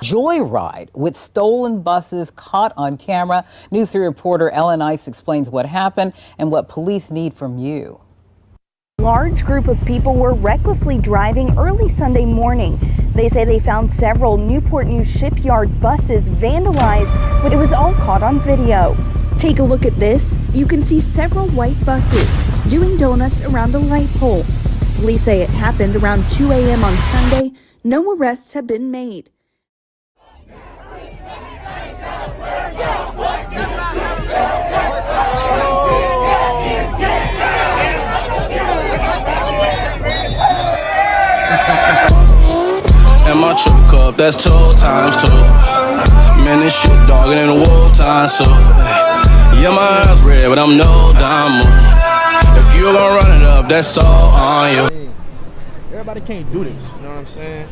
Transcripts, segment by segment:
Joyride with stolen buses caught on camera. News 3 reporter Ellen Ice explains what happened and what police need from you. A large group of people were recklessly driving early Sunday morning. They say they found several Newport News shipyard buses vandalized. It was all caught on video. Take a look at this. You can see several white buses doing donuts around a light pole. Police say it happened around 2 a.m. on Sunday. No arrests have been made. And my trip cup, that's 2 times 2. Man, this shit dogging in the war time, so yeah, my eyes red, but I'm no diamond. If you gonna run it up, that's all on you. Everybody can't do this, you know what I'm saying?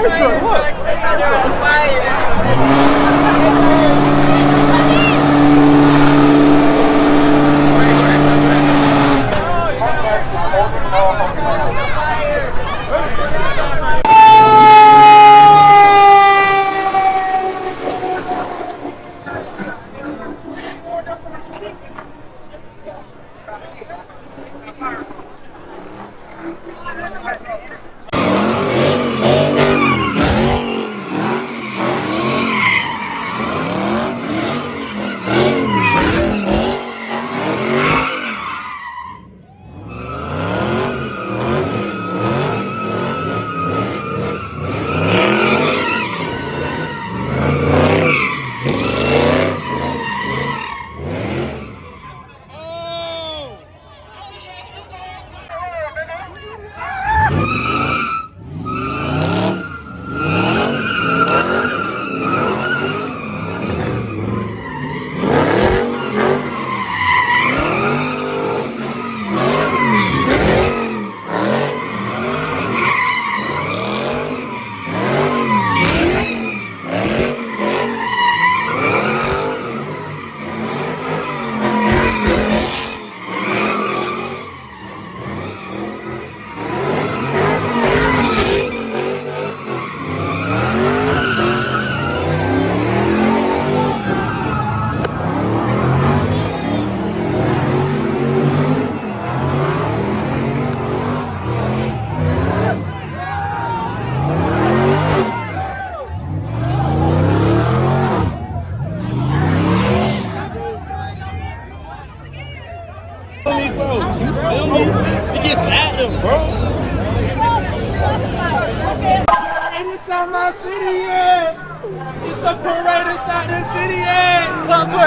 fire truck. Look. They thought there was a fire. It gets at them, bro. Ain't inside my city yet. It's a parade inside the city yet. Come to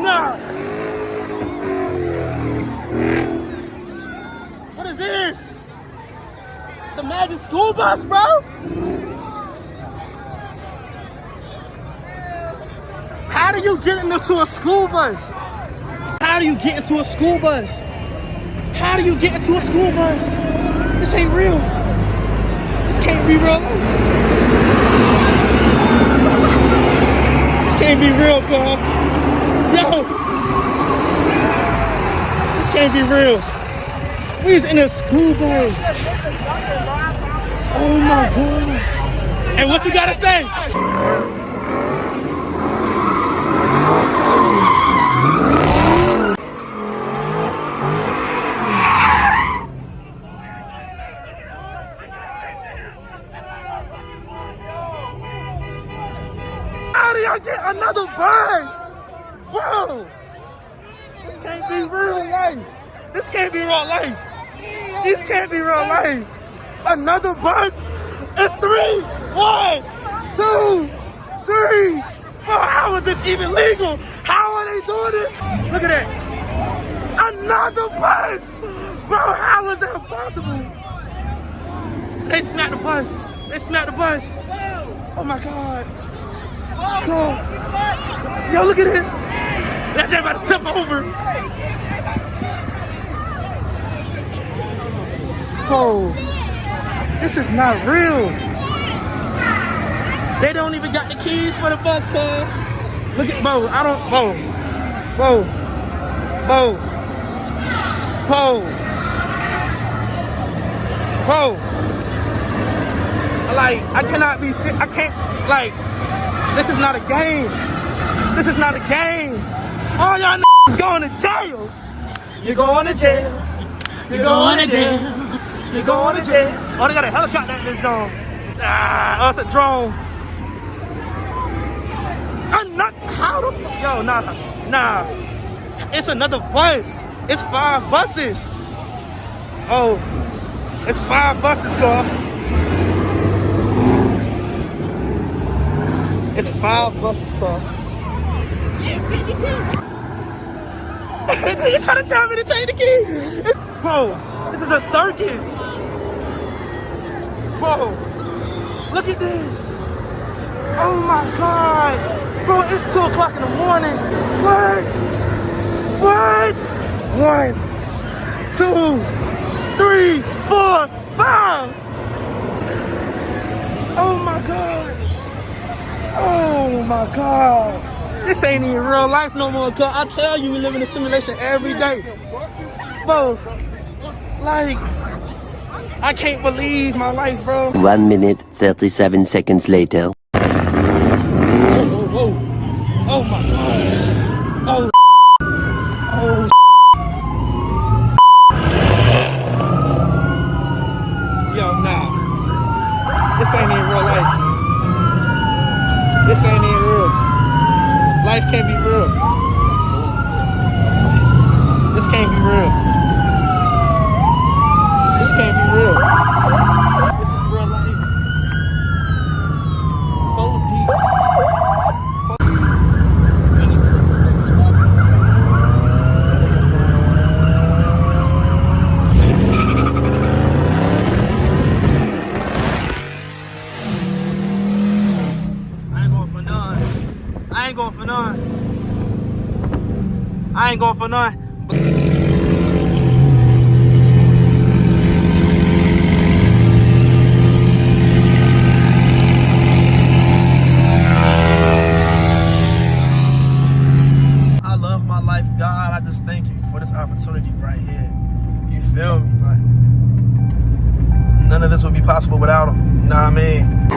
Nah. What is this? The Magic School Bus, bro? How do you get into a school bus? How do you get into a school bus? How do you get into a school bus? This ain't real. This can't be real. This can't be real, bro. Yo! This can't be real. We's in a school bus. Oh my God. Hey, what you gotta say? How do y'all get another bus? Bro! This can't be real life. This can't be real life. This can't be real life. Another bus? It's 3, 1, 2, 3, 4. How is this even legal? How are they doing this? Look at that. Another bus! Bro, how is that possible? They snapped the bus. They snapped the bus. Oh my God. God. Yo, look at this. That thing about to tip over. Oh, this is not real. They don't even got the keys for the bus, cuz. Look at, bro, I don't, bro. Like, I cannot be sick. I can't, like, this is not a game. This is not a game. All y'all is going to jail. You're going to jail. You're going to jail. You're going to jail. Oh, they got a helicopter at this drone. Oh, it's a drone. I'm not, how the fuck? Yo, nah. It's another bus. It's 5 buses. Oh, it's 5 buses, girl. It's 5 buses, girl. You trying to tell me to change the key? Bro, this is a circus. Bro, look at this. Oh my God. Bro, it's 2 o'clock in the morning. What? 1, 2, 3, 4, 5. Oh my God. Oh my God. This ain't even real life no more, cuz I tell you, we live in a simulation every day. Bro, like, I can't believe my life, bro. 1 minute, 37 seconds later. Oh my God. Oh. Yo, nah. This ain't even real life. This ain't even real. Life can't be real. This can't be real. This can't be real. This is real life. 4D. I ain't going for none. I love my life, God. I just thank you for this opportunity right here. You feel me? Like, none of this would be possible without him. Nah, man.